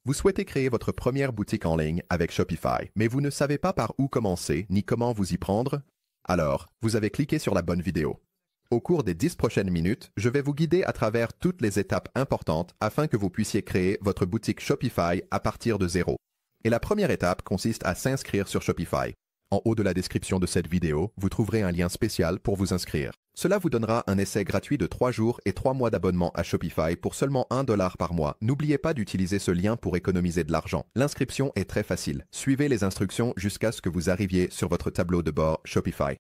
Vous souhaitez créer votre première boutique en ligne avec Shopify, mais vous ne savez pas par où commencer ni comment vous y prendre? Alors, vous avez cliqué sur la bonne vidéo. Au cours des 10 prochaines minutes, je vais vous guider à travers toutes les étapes importantes afin que vous puissiez créer votre boutique Shopify à partir de zéro. Et la première étape consiste à s'inscrire sur Shopify. En haut de la description de cette vidéo, vous trouverez un lien spécial pour vous inscrire. Cela vous donnera un essai gratuit de 3 jours et 3 mois d'abonnement à Shopify pour seulement $1 par mois. N'oubliez pas d'utiliser ce lien pour économiser de l'argent. L'inscription est très facile. Suivez les instructions jusqu'à ce que vous arriviez sur votre tableau de bord Shopify.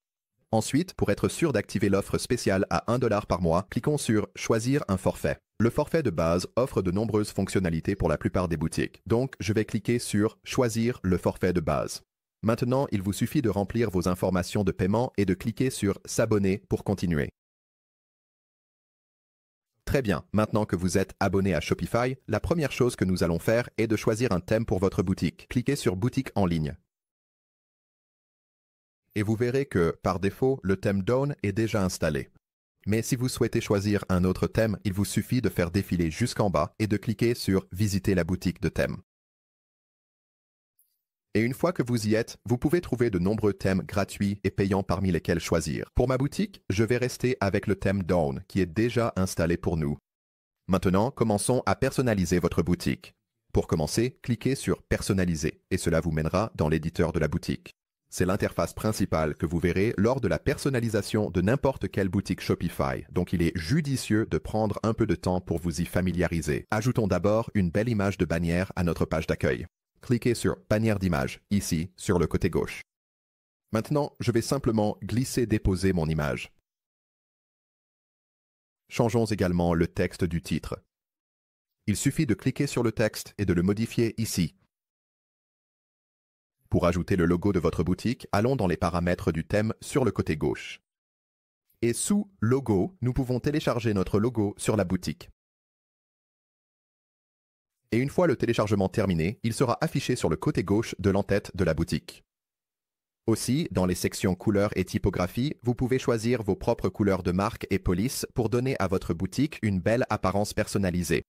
Ensuite, pour être sûr d'activer l'offre spéciale à $1 par mois, cliquons sur « Choisir un forfait ». Le forfait de base offre de nombreuses fonctionnalités pour la plupart des boutiques. Donc, je vais cliquer sur « Choisir le forfait de base ». Maintenant, il vous suffit de remplir vos informations de paiement et de cliquer sur « S'abonner » pour continuer. Très bien, maintenant que vous êtes abonné à Shopify, la première chose que nous allons faire est de choisir un thème pour votre boutique. Cliquez sur « Boutique en ligne ». Et vous verrez que, par défaut, le thème Dawn est déjà installé. Mais si vous souhaitez choisir un autre thème, il vous suffit de faire défiler jusqu'en bas et de cliquer sur « Visiter la boutique de thème ». Et une fois que vous y êtes, vous pouvez trouver de nombreux thèmes gratuits et payants parmi lesquels choisir. Pour ma boutique, je vais rester avec le thème Dawn qui est déjà installé pour nous. Maintenant, commençons à personnaliser votre boutique. Pour commencer, cliquez sur « Personnaliser » et cela vous mènera dans l'éditeur de la boutique. C'est l'interface principale que vous verrez lors de la personnalisation de n'importe quelle boutique Shopify, donc il est judicieux de prendre un peu de temps pour vous y familiariser. Ajoutons d'abord une belle image de bannière à notre page d'accueil. Cliquez sur « Bannière d'image » ici, sur le côté gauche. Maintenant, je vais simplement glisser-déposer mon image. Changeons également le texte du titre. Il suffit de cliquer sur le texte et de le modifier ici. Pour ajouter le logo de votre boutique, allons dans les paramètres du thème sur le côté gauche. Et sous « Logo », nous pouvons télécharger notre logo sur la boutique. Et une fois le téléchargement terminé, il sera affiché sur le côté gauche de l'entête de la boutique. Aussi, dans les sections couleurs et typographie, vous pouvez choisir vos propres couleurs de marque et police pour donner à votre boutique une belle apparence personnalisée.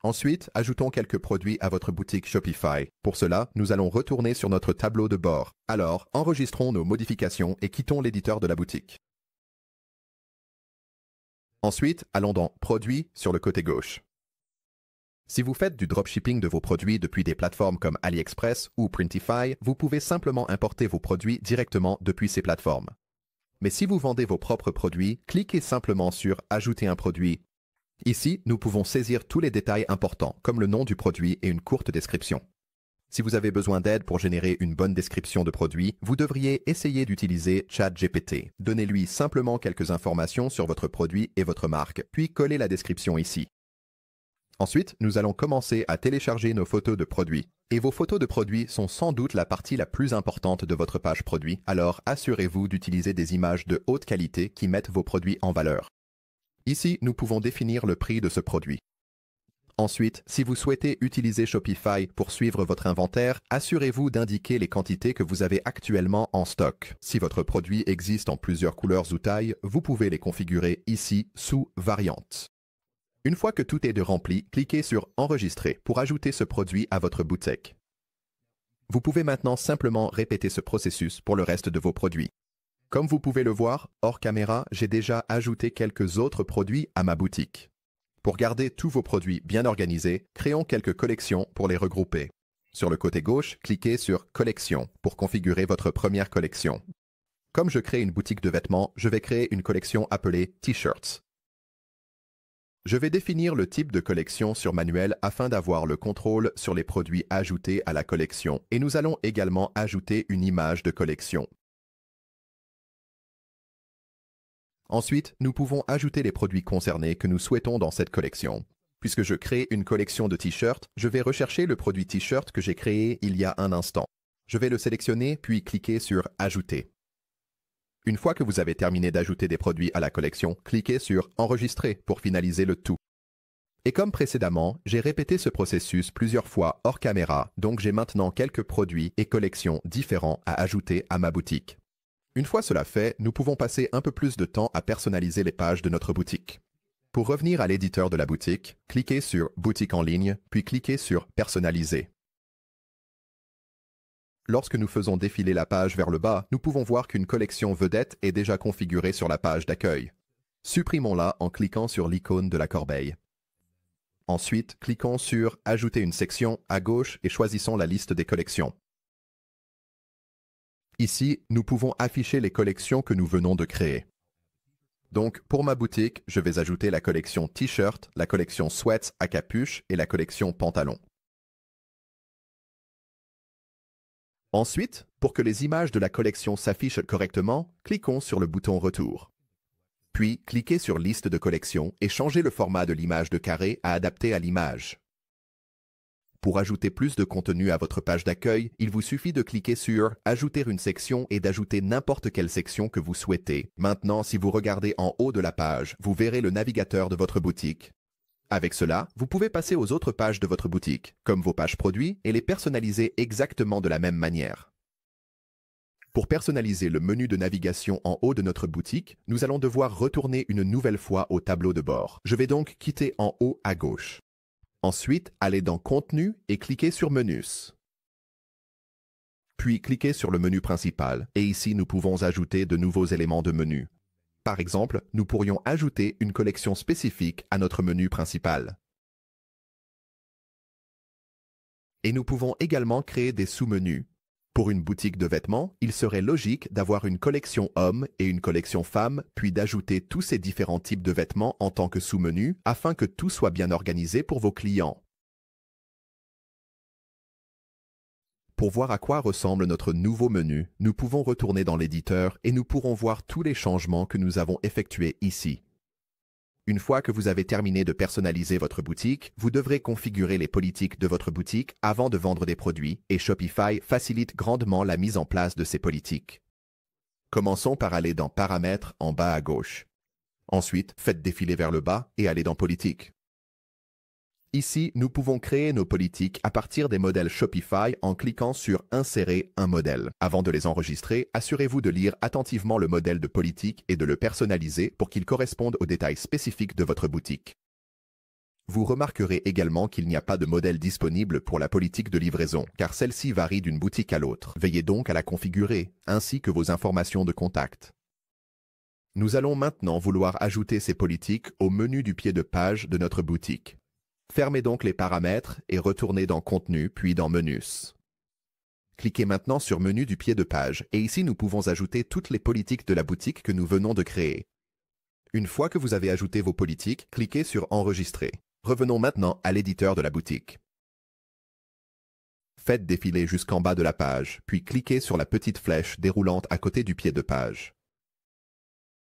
Ensuite, ajoutons quelques produits à votre boutique Shopify. Pour cela, nous allons retourner sur notre tableau de bord. Alors, enregistrons nos modifications et quittons l'éditeur de la boutique. Ensuite, allons dans « Produits » sur le côté gauche. Si vous faites du dropshipping de vos produits depuis des plateformes comme AliExpress ou Printify, vous pouvez simplement importer vos produits directement depuis ces plateformes. Mais si vous vendez vos propres produits, cliquez simplement sur « Ajouter un produit ». Ici, nous pouvons saisir tous les détails importants, comme le nom du produit et une courte description. Si vous avez besoin d'aide pour générer une bonne description de produit, vous devriez essayer d'utiliser ChatGPT. Donnez-lui simplement quelques informations sur votre produit et votre marque, puis collez la description ici. Ensuite, nous allons commencer à télécharger nos photos de produits. Et vos photos de produits sont sans doute la partie la plus importante de votre page produit, alors assurez-vous d'utiliser des images de haute qualité qui mettent vos produits en valeur. Ici, nous pouvons définir le prix de ce produit. Ensuite, si vous souhaitez utiliser Shopify pour suivre votre inventaire, assurez-vous d'indiquer les quantités que vous avez actuellement en stock. Si votre produit existe en plusieurs couleurs ou tailles, vous pouvez les configurer ici sous « Variantes ». Une fois que tout est rempli, cliquez sur « Enregistrer » pour ajouter ce produit à votre boutique. Vous pouvez maintenant simplement répéter ce processus pour le reste de vos produits. Comme vous pouvez le voir, hors caméra, j'ai déjà ajouté quelques autres produits à ma boutique. Pour garder tous vos produits bien organisés, créons quelques collections pour les regrouper. Sur le côté gauche, cliquez sur « Collection » pour configurer votre première collection. Comme je crée une boutique de vêtements, je vais créer une collection appelée « T-shirts ». Je vais définir le type de collection sur Manuel afin d'avoir le contrôle sur les produits ajoutés à la collection et nous allons également ajouter une image de collection. Ensuite, nous pouvons ajouter les produits concernés que nous souhaitons dans cette collection. Puisque je crée une collection de t-shirts, je vais rechercher le produit t-shirt que j'ai créé il y a un instant. Je vais le sélectionner puis cliquer sur « Ajouter ». Une fois que vous avez terminé d'ajouter des produits à la collection, cliquez sur « Enregistrer » pour finaliser le tout. Et comme précédemment, j'ai répété ce processus plusieurs fois hors caméra, donc j'ai maintenant quelques produits et collections différents à ajouter à ma boutique. Une fois cela fait, nous pouvons passer un peu plus de temps à personnaliser les pages de notre boutique. Pour revenir à l'éditeur de la boutique, cliquez sur Boutique en ligne, puis cliquez sur Personnaliser. Lorsque nous faisons défiler la page vers le bas, nous pouvons voir qu'une collection vedette est déjà configurée sur la page d'accueil. Supprimons-la en cliquant sur l'icône de la corbeille. Ensuite, cliquons sur Ajouter une section à gauche et choisissons la liste des collections. Ici, nous pouvons afficher les collections que nous venons de créer. Donc, pour ma boutique, je vais ajouter la collection T-shirt, la collection Sweats à capuche et la collection Pantalon. Ensuite, pour que les images de la collection s'affichent correctement, cliquons sur le bouton Retour. Puis, cliquez sur Liste de collections et changez le format de l'image de carré à adapter à l'image. Pour ajouter plus de contenu à votre page d'accueil, il vous suffit de cliquer sur « Ajouter une section » et d'ajouter n'importe quelle section que vous souhaitez. Maintenant, si vous regardez en haut de la page, vous verrez le navigateur de votre boutique. Avec cela, vous pouvez passer aux autres pages de votre boutique, comme vos pages produits, et les personnaliser exactement de la même manière. Pour personnaliser le menu de navigation en haut de notre boutique, nous allons devoir retourner une nouvelle fois au tableau de bord. Je vais donc quitter en haut à gauche. Ensuite, allez dans Contenu et cliquez sur Menus. Puis cliquez sur le menu principal et ici nous pouvons ajouter de nouveaux éléments de menu. Par exemple, nous pourrions ajouter une collection spécifique à notre menu principal. Et nous pouvons également créer des sous-menus. Pour une boutique de vêtements, il serait logique d'avoir une collection homme et une collection femme, puis d'ajouter tous ces différents types de vêtements en tant que sous-menus afin que tout soit bien organisé pour vos clients. Pour voir à quoi ressemble notre nouveau menu, nous pouvons retourner dans l'éditeur et nous pourrons voir tous les changements que nous avons effectués ici. Une fois que vous avez terminé de personnaliser votre boutique, vous devrez configurer les politiques de votre boutique avant de vendre des produits et Shopify facilite grandement la mise en place de ces politiques. Commençons par aller dans Paramètres en bas à gauche. Ensuite, faites défiler vers le bas et allez dans Politique. Ici, nous pouvons créer nos politiques à partir des modèles Shopify en cliquant sur Insérer un modèle. Avant de les enregistrer, assurez-vous de lire attentivement le modèle de politique et de le personnaliser pour qu'il corresponde aux détails spécifiques de votre boutique. Vous remarquerez également qu'il n'y a pas de modèle disponible pour la politique de livraison, car celle-ci varie d'une boutique à l'autre. Veillez donc à la configurer, ainsi que vos informations de contact. Nous allons maintenant vouloir ajouter ces politiques au menu du pied de page de notre boutique. Fermez donc les paramètres et retournez dans Contenu puis dans Menus. Cliquez maintenant sur Menu du pied de page et ici nous pouvons ajouter toutes les politiques de la boutique que nous venons de créer. Une fois que vous avez ajouté vos politiques, cliquez sur Enregistrer. Revenons maintenant à l'éditeur de la boutique. Faites défiler jusqu'en bas de la page, puis cliquez sur la petite flèche déroulante à côté du pied de page.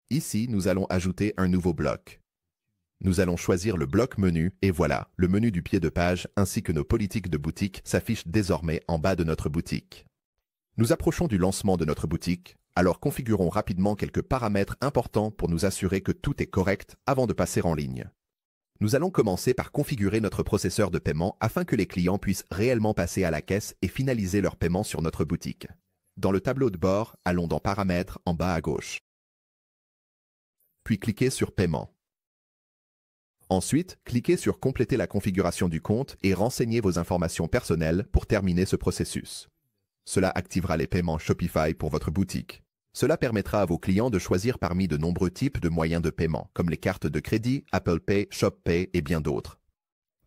Ici, nous allons ajouter un nouveau bloc. Nous allons choisir le bloc menu et voilà, le menu du pied de page ainsi que nos politiques de boutique s'affichent désormais en bas de notre boutique. Nous approchons du lancement de notre boutique, alors configurons rapidement quelques paramètres importants pour nous assurer que tout est correct avant de passer en ligne. Nous allons commencer par configurer notre processeur de paiement afin que les clients puissent réellement passer à la caisse et finaliser leur paiement sur notre boutique. Dans le tableau de bord, allons dans Paramètres en bas à gauche. Puis cliquez sur Paiement. Ensuite, cliquez sur Compléter la configuration du compte et renseignez vos informations personnelles pour terminer ce processus. Cela activera les paiements Shopify pour votre boutique. Cela permettra à vos clients de choisir parmi de nombreux types de moyens de paiement, comme les cartes de crédit, Apple Pay, ShopPay et bien d'autres.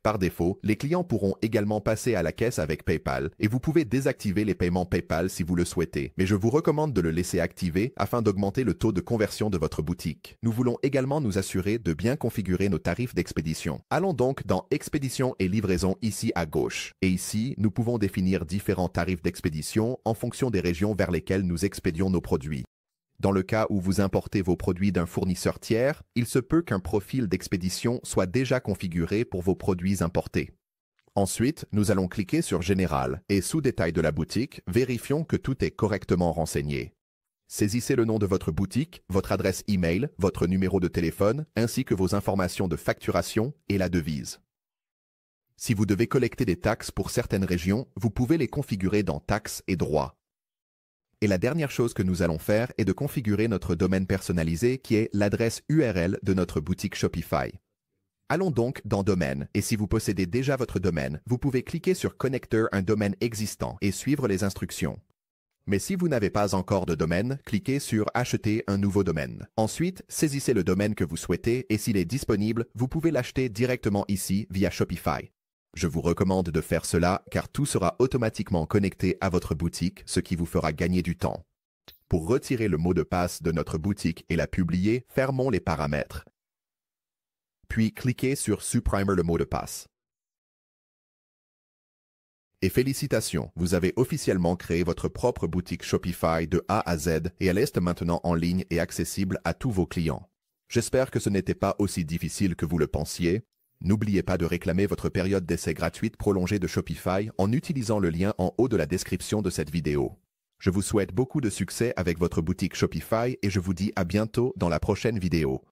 Par défaut, les clients pourront également passer à la caisse avec PayPal et vous pouvez désactiver les paiements PayPal si vous le souhaitez, mais je vous recommande de le laisser activé afin d'augmenter le taux de conversion de votre boutique. Nous voulons également nous assurer de bien configurer nos tarifs d'expédition. Allons donc dans Expédition et livraison ici à gauche. Et ici, nous pouvons définir différents tarifs d'expédition en fonction des régions vers lesquelles nous expédions nos produits. Dans le cas où vous importez vos produits d'un fournisseur tiers, il se peut qu'un profil d'expédition soit déjà configuré pour vos produits importés. Ensuite, nous allons cliquer sur Général et sous Détail de la boutique, vérifions que tout est correctement renseigné. Saisissez le nom de votre boutique, votre adresse e-mail, votre numéro de téléphone, ainsi que vos informations de facturation et la devise. Si vous devez collecter des taxes pour certaines régions, vous pouvez les configurer dans Taxes et droits. Et la dernière chose que nous allons faire est de configurer notre domaine personnalisé qui est l'adresse URL de notre boutique Shopify. Allons donc dans Domaine, et si vous possédez déjà votre domaine, vous pouvez cliquer sur Connecter un domaine existant et suivre les instructions. Mais si vous n'avez pas encore de domaine, cliquez sur Acheter un nouveau domaine. Ensuite, saisissez le domaine que vous souhaitez et s'il est disponible, vous pouvez l'acheter directement ici via Shopify. Je vous recommande de faire cela car tout sera automatiquement connecté à votre boutique, ce qui vous fera gagner du temps. Pour retirer le mot de passe de notre boutique et la publier, fermons les paramètres. Puis cliquez sur Supprimer le mot de passe. Et félicitations, vous avez officiellement créé votre propre boutique Shopify de A à Z et elle est maintenant en ligne et accessible à tous vos clients. J'espère que ce n'était pas aussi difficile que vous le pensiez. N'oubliez pas de réclamer votre période d'essai gratuite prolongée de Shopify en utilisant le lien en haut de la description de cette vidéo. Je vous souhaite beaucoup de succès avec votre boutique Shopify et je vous dis à bientôt dans la prochaine vidéo.